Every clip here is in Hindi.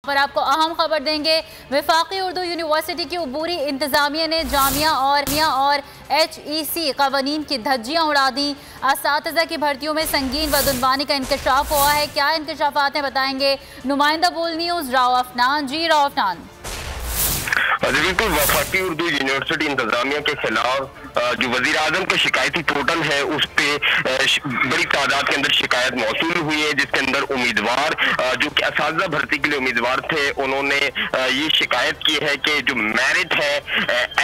पर आपको अहम खबर देंगे। वफाकी उर्दू यूनिवर्सिटी की अबूरी इंतजामिया ने जामिया और HEC कवानीन की धज्जियां उड़ा दी। असातिज़ा की भर्तियों में संगीन बदउनवानी का इंकशाफ हुआ है। क्या इंकशाफात हैं बताएंगे नुमाइंदा बोल न्यूज़ राव अफनान। जी राव अफनान। बिल्कुल, वफाकी उर्दू यूनिवर्सिटी इंतजामिया के खिलाफ जो वजीर आजम का शिकायती पोर्टल है उस पे बड़ी तादाद के अंदर शिकायत मौसूल हुई है, जिसके अंदर उम्मीदवार जो कि असातिज़ा भर्ती के लिए उम्मीदवार थे उन्होंने ये शिकायत की है कि जो मेरिट है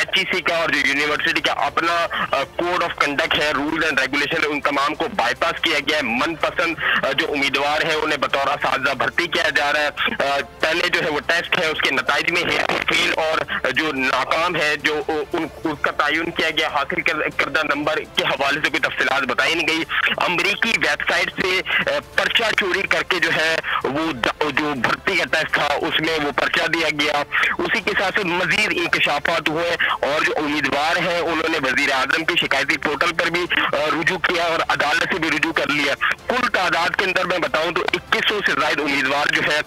HEC का और जो यूनिवर्सिटी का अपना कोड ऑफ कंडक्ट है, रूल एंड रेगुलेशन है, उन तमाम को बाईपास किया गया है। मनपसंद जो उम्मीदवार है उन्हें बतौर असातिज़ा भर्ती किया जा रहा है। पहले जो है वो टेस्ट है, उसके नताइज में फेल और जो नाकाम है जो उसका तयन किया गया, हासिल करदा नंबर के हवाले से कोई तफसीलात बताई नहीं गई। अमरीकी वेबसाइट से पर्चा चोरी करके जो है वो जो भर्ती का टेस्ट था उसमें वो पर्चा दिया गया। उसी के साथ साथ मजीद इंकशाफात हुए और जो उम्मीदवार हैं उन्होंने वजीर आजम के शिकायती पोर्टल पर भी रुजू किया और अदालत से भी रुजू कर लिया। कुल तादाद के अंदर मैं बताऊं तो 2100 से ज्यादा उम्मीदवार जो है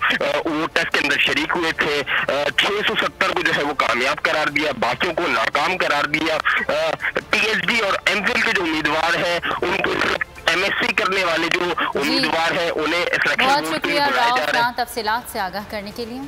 वो टेस्ट के अंदर शरीक हुए थे। 670 को जो है वो कामयाब करार दिया, बाकियों को नाकाम करार दिया। PhD और MPhil के जो उम्मीदवार हैं उनको MSc करने वाले जो उम्मीदवार हैं उन्हें बहुत शुक्रिया राव अफनान तफसीलात से आगाह करने के लिए।